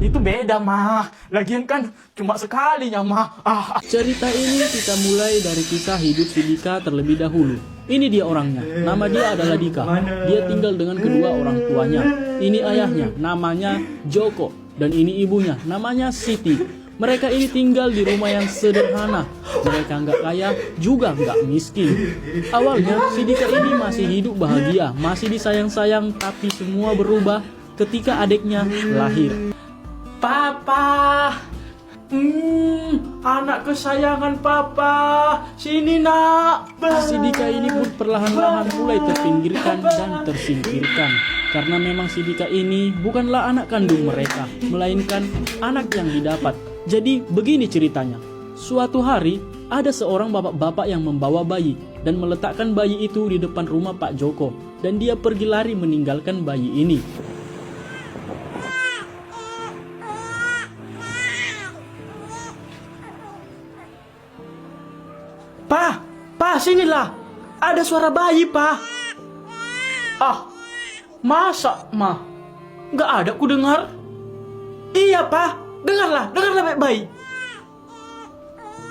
itu beda mah. Lagian kan cuma sekalinya mah. Cerita ini kita mulai dari kisah hidup si Dika terlebih dahulu. Ini dia orangnya, nama dia adalah Dika. Dia tinggal dengan kedua orang tuanya. Ini ayahnya, namanya Joko. Dan ini ibunya, namanya Siti. Mereka ini tinggal di rumah yang sederhana. Mereka nggak kaya, juga nggak miskin. Awalnya si Dika ini masih hidup bahagia, masih disayang-sayang. Tapi semua berubah ketika adiknya lahir. Papa, anak kesayangan papa, sini nak. Si Dika ini pun perlahan-lahan mulai terpinggirkan dan tersingkirkan. Karena memang si Dika ini bukanlah anak kandung mereka, melainkan anak yang didapat. Jadi begini ceritanya. Suatu hari ada seorang bapak-bapak yang membawa bayi dan meletakkan bayi itu di depan rumah Pak Joko. Dan dia pergi lari meninggalkan bayi ini. Pa, sinilah. Ada suara bayi, Pa. Masa, Ma? Nggak ada ku dengar. Iya, Pa. Dengarlah baik-baik.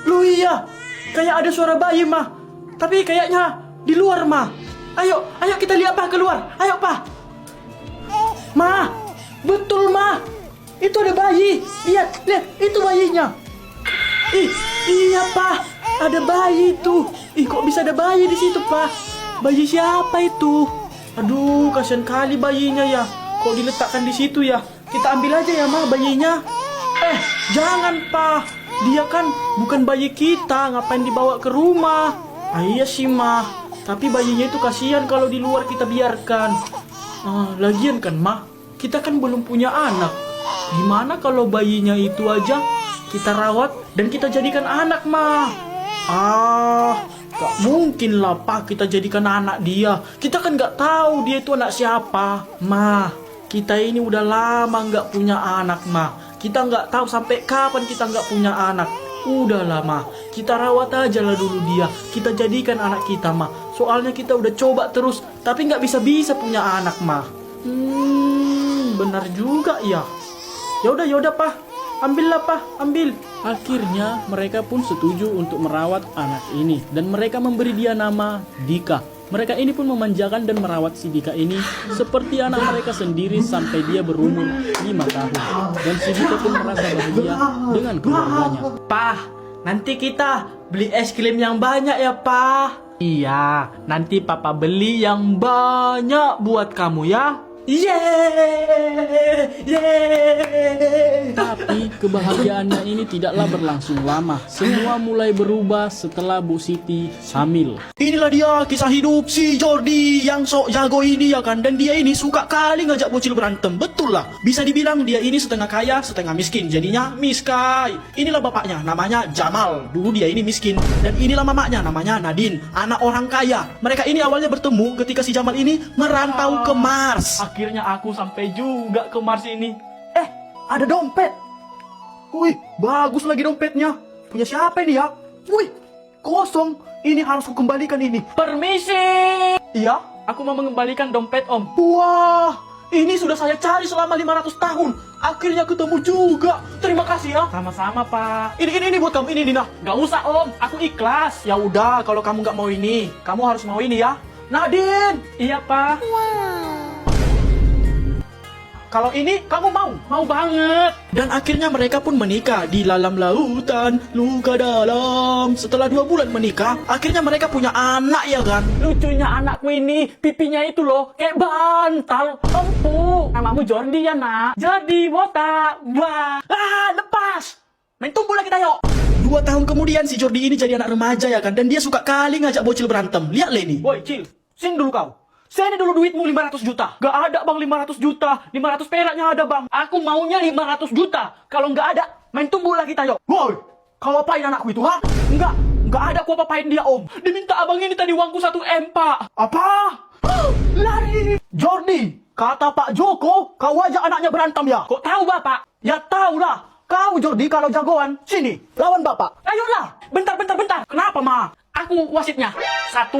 Lu iya, kayak ada suara bayi, Ma. Tapi kayaknya di luar, Ma. Ayo kita lihat, Pa, keluar. Ayo, Pa. Ma, betul, Ma. Itu ada bayi. Lihat, itu bayinya. Iya, Pa. Ada bayi itu. Kok bisa ada bayi di situ, Pa? Bayi siapa itu? Aduh, kasihan kali bayinya ya. Kok diletakkan di situ ya? Kita ambil aja ya, Ma, bayinya. Jangan, Pa. Dia kan bukan bayi kita. Ngapain dibawa ke rumah? Iya sih, Ma. Tapi bayinya itu kasihan kalau di luar kita biarkan. Lagian kan, Ma, kita kan belum punya anak. Gimana kalau bayinya itu aja kita rawat dan kita jadikan anak, Ma? Gak mungkin lah, Pa, kita jadikan anak dia. Kita kan gak tahu dia itu anak siapa. Ma, kita ini udah lama gak punya anak, Ma. Kita nggak tahu sampai kapan kita nggak punya anak. Udahlah, Ma. Kita rawat aja lah dulu dia. Kita jadikan anak kita, Ma. Soalnya kita udah coba terus, tapi nggak bisa punya anak, Ma. Benar juga ya. Yaudah, Pa. Ambillah, Pa. Ambil. Akhirnya mereka pun setuju untuk merawat anak ini. Dan mereka memberi dia nama Dika. Mereka ini pun memanjakan dan merawat si Dika ini seperti anak mereka sendiri sampai dia berumur 5 tahun. Dan si Dika pun merasa bahagia dengan keluarganya. Pa, nanti kita beli es krim yang banyak ya, Pa. Iya, nanti Papa beli yang banyak buat kamu ya. Yeay. Tapi kebahagiaannya ini tidaklah berlangsung lama. Semua mulai berubah setelah Bu Siti hamil. Inilah dia kisah hidup si Jordi yang sok jago ini ya kan. Dan dia ini suka kali ngajak bocil berantem. Betul lah. Bisa dibilang dia ini setengah kaya, setengah miskin. Jadinya miskai. Inilah bapaknya, namanya Jamal. Dulu dia ini miskin. Dan inilah mamanya, namanya Nadine, anak orang kaya. Mereka ini awalnya bertemu ketika si Jamal ini merantau ke Mars. Akhirnya aku sampai juga ke Mars ini. Ada dompet. Wih, bagus lagi dompetnya. Punya siapa ini ya? Wih, kosong. Ini harus kukembalikan ini. Permisi. Iya, aku mau mengembalikan dompet, Om. Wah, ini sudah saya cari selama 500 tahun. Akhirnya ketemu juga. Terima kasih ya. Sama-sama, Pak. Ini buat kamu, ini Dina. Gak usah, Om. Aku ikhlas. Ya udah, kalau kamu gak mau ini, kamu harus mau ini ya. Nadine. Iya, Pak. Kalau ini kamu mau? Mau banget. Dan akhirnya mereka pun menikah di dalam lautan luka dalam. Setelah 2 bulan menikah, akhirnya mereka punya anak ya kan. Lucunya anakku ini, pipinya itu loh kayak bantal. Empuk. Namamu Jordi ya, nak? Jordi botak. Wah. Lepas. Main tumpul lagi tayo. 2 tahun kemudian si Jordi ini jadi anak remaja ya kan. Dan dia suka kali ngajak bocil berantem. Lihat Leni. Boy, Cil. Sini dulu kau. Sini dulu duitmu 500 juta. Gak ada, Bang, 500 juta. 500 peraknya ada, Bang. Aku maunya 500 juta. Kalau gak ada, main tumbul lagi tayo. Woi, kau apain anakku itu, ha? Enggak ada aku apa-apain dia, Om. Diminta abang ini tadi uangku 1 M, Pak. Apa? Lari. Jordi, kata Pak Joko, kau ajak anaknya berantem ya? Kok tahu, Bapak? Ya tahu lah. Kau, Jordi, kalau jagoan, sini, lawan Bapak. Ayolah. Bentar. Kenapa, Ma? Aku wasitnya. 1,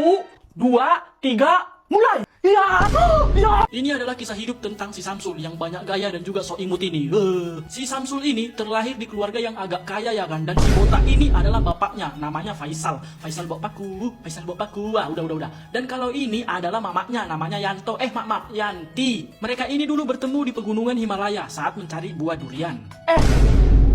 2, 3... mulai. Ya, ya. Ini adalah kisah hidup tentang si Samsul yang banyak gaya dan juga sok imut ini. Si Samsul ini terlahir di keluarga yang agak kaya ya kan. Dan si botak ini adalah bapaknya, namanya Faisal. Faisal bapakku, Faisal bapakku. Wah, udah. Dan kalau ini adalah mamaknya, namanya Yanto. Maaf, Yanti. Mereka ini dulu bertemu di pegunungan Himalaya saat mencari buah durian.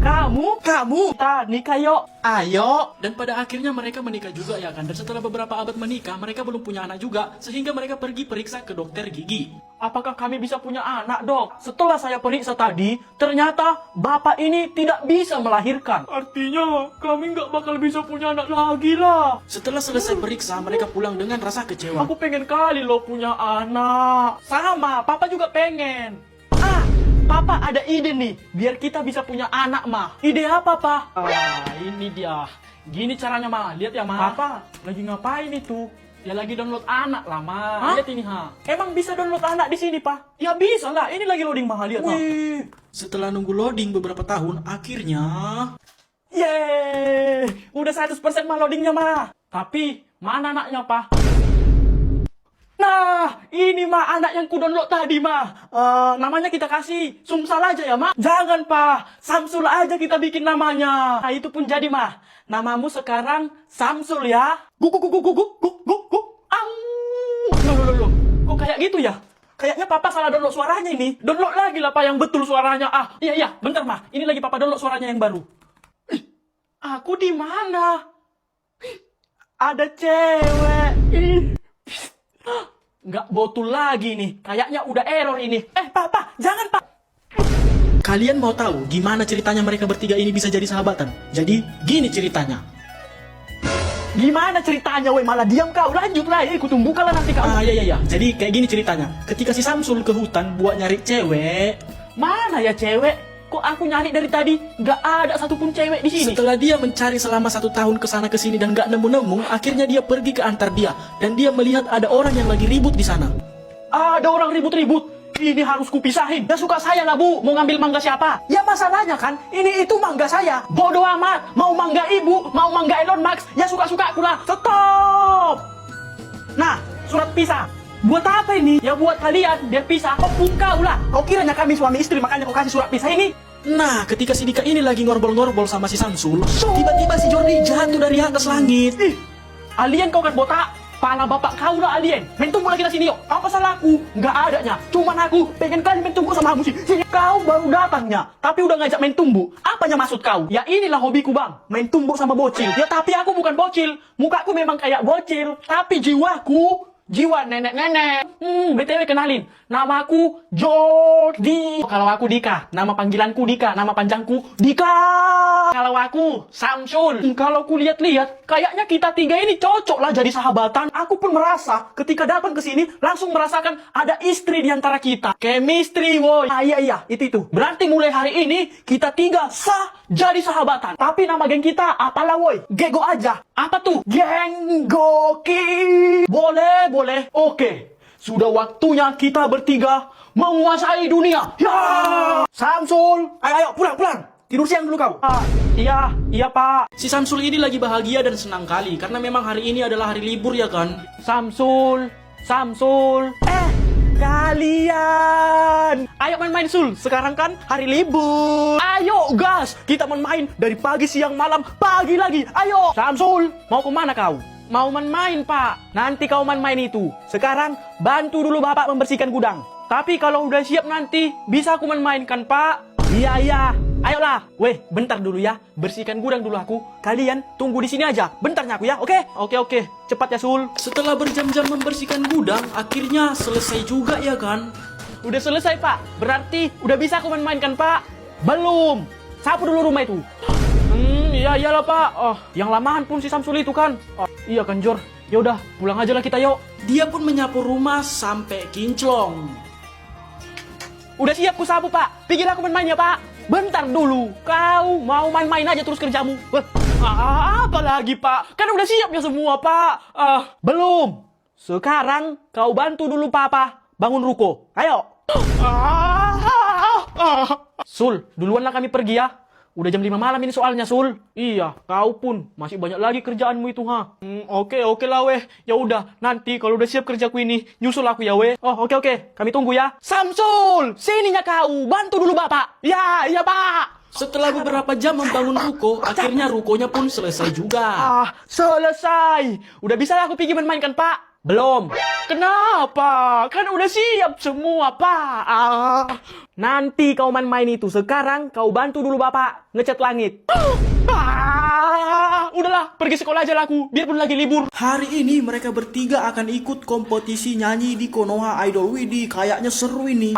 Kamu, kita nikah yuk. Ayo. Dan pada akhirnya mereka menikah juga ya kan. Dan setelah beberapa abad menikah, mereka belum punya anak juga. Sehingga mereka pergi periksa ke dokter gigi. Apakah kami bisa punya anak, dok? Setelah saya periksa tadi, ternyata bapak ini tidak bisa melahirkan. Artinya, kami nggak bakal bisa punya anak lagi lah. Setelah selesai periksa, mereka pulang dengan rasa kecewa. Aku pengen kali loh punya anak. Sama, papa juga pengen. Papa ada ide nih, biar kita bisa punya anak, mah. Ide apa, pa? Ini dia. Gini caranya, mah. Lihat ya, mah. Papa, lagi ngapain itu? Ya lagi download anak lah, mah. Lihat ini, ha. Emang bisa download anak di sini, pa? Ya bisa lah, ini lagi loading, mah. Lihat, mah. Setelah nunggu loading beberapa tahun, akhirnya... Yeay! Udah 100% mah loadingnya, mah. Tapi, mana anaknya, pa? Nah, ini mah anak yang ku download tadi, mah. Namanya kita kasih Sumsal aja ya, mah. Jangan, Pak. Samsul aja kita bikin namanya. Nah, itu pun jadi, mah. Namamu sekarang Samsul ya. Guk. Au. Loh. Kok kayak gitu ya? Kayaknya papa salah download suaranya ini. Download lagi lah, Pak, yang betul suaranya. Iya, bentar, mah. Ini lagi papa download suaranya yang baru. Aku di mana? Ada cewek. Nggak botul lagi nih. Kayaknya udah error ini. Pak, jangan, Pak. Kalian mau tahu gimana ceritanya mereka bertiga ini bisa jadi sahabatan? Jadi, gini ceritanya. Gimana ceritanya, weh? Malah diam kau. Lanjut lah, ku tunggu kalau nanti kau. Iya. Jadi, kayak gini ceritanya. Ketika si Samsul ke hutan buat nyari cewek. Mana ya cewek? Kok aku nyari dari tadi, nggak ada satupun cewek di sini. Setelah dia mencari selama 1 tahun kesana kesini dan nggak nemu-nemu, akhirnya dia pergi ke Antardia dan dia melihat ada orang yang lagi ribut di sana. Ada orang ribut-ribut. Ini harus kupisahin. Ya suka saya lah, Bu. Mau ngambil mangga siapa? Ya masalahnya kan, ini itu mangga saya. Bodoh amat. Mau mangga ibu, mau mangga Elon Musk, ya suka-suka aku lah. Stop. Nah, surat pisah. Buat apa ini? Ya buat kalian, biar pisah. Kau kau lah. Kau kiranya kami suami istri, makanya kau kasih surat pisah ini? Nah, ketika si Dika ini lagi ngorbol-ngorbol sama si Samsul, tiba-tiba si Jordi jatuh dari atas langit. Alien kau kan botak? Pala bapak kau lah alien. Main tunggu lagi di sini yuk. Apa salahku? Nggak adanya. Cuman aku pengen kali main tunggu sama kamu sih. Kau baru datangnya, tapi udah ngajak main tumbuh. Apanya maksud kau? Ya inilah hobiku, bang. Main tumbuk sama bocil. Ya tapi aku bukan bocil. Mukaku memang kayak bocil, tapi jiwaku jiwa nenek-nenek. BTW kenalin, nama aku Jordi. Kalau aku Dika, nama panggilanku Dika, nama panjangku Dika. Kalau aku Samsul. Kalau ku lihat-lihat, kayaknya kita tiga ini cocok lah jadi sahabatan. Aku pun merasa ketika datang ke sini langsung merasakan ada istri di antara kita. Chemistry, woy. Iya, itu. Berarti mulai hari ini kita tiga sah jadi sahabatan. Tapi nama geng kita apalah, woy? Gego aja. Apa tuh? Geng Goki. Boleh. Oke. Sudah waktunya kita bertiga menguasai dunia. Ya! Samsul, ayo pulang. Tidur siang dulu kau. Iya, Pak. Si Samsul ini lagi bahagia dan senang kali karena memang hari ini adalah hari libur ya kan. Samsul. Kalian. Ayo main-main, Sul. Sekarang kan hari libur. Ayo, gas. Kita main-main dari pagi, siang, malam, pagi lagi. Ayo. Samsul, mau kemana kau? Mau main-main, Pak. Nanti kau main-main itu. Sekarang, bantu dulu Bapak membersihkan gudang. Tapi kalau udah siap nanti, bisa aku main-mainkan, Pak. Iya. Ayolah. Weh, bentar dulu ya. Bersihkan gudang dulu aku. Kalian tunggu di sini aja. Bentarnya aku ya, oke? Oke. Cepat ya, Sul. Setelah berjam-jam membersihkan gudang, akhirnya selesai juga ya kan. Udah selesai, Pak. Berarti udah bisa aku main-mainkan, Pak. Belum. Sapu dulu rumah itu. Iyalah, Pak. Yang lamahan pun si Samsul itu kan. Iya kan, Jor. Ya udah, pulang aja lah kita, yuk. Dia pun menyapu rumah sampai kinclong. Udah siap ku sapu, Pak. Pikir aku main-main ya, Pak. Bentar dulu. Kau mau main-main aja terus kerjamu. Apa lagi, Pak? Kan udah siap ya semua, Pak. Belum. Sekarang kau bantu dulu Papa bangun ruko. Ayo. Sul, duluan lah kami pergi ya. Udah jam 5 malam ini soalnya, Sul. Iya, kau pun masih banyak lagi kerjaanmu itu, ha. Oke lah, weh. Ya udah, nanti kalau udah siap kerjaku ini, nyusul aku ya, weh. Oh, oke. Kami tunggu ya. Samsul, sininya kau. Bantu dulu, Bapak. Ya, iya, Pak. Setelah beberapa jam membangun ruko, akhirnya rukonya pun selesai juga. Selesai. Udah bisa aku pergi mainkan, Pak? Belum. Kenapa? Kan udah siap semua, Pak. Nanti kau main-main itu. Sekarang kau bantu dulu Bapak ngecat langit. Udahlah, pergi sekolah aja lah aku. Biarpun lagi libur. Hari ini mereka bertiga akan ikut kompetisi nyanyi di Konoha Idol. Widih, kayaknya seru ini.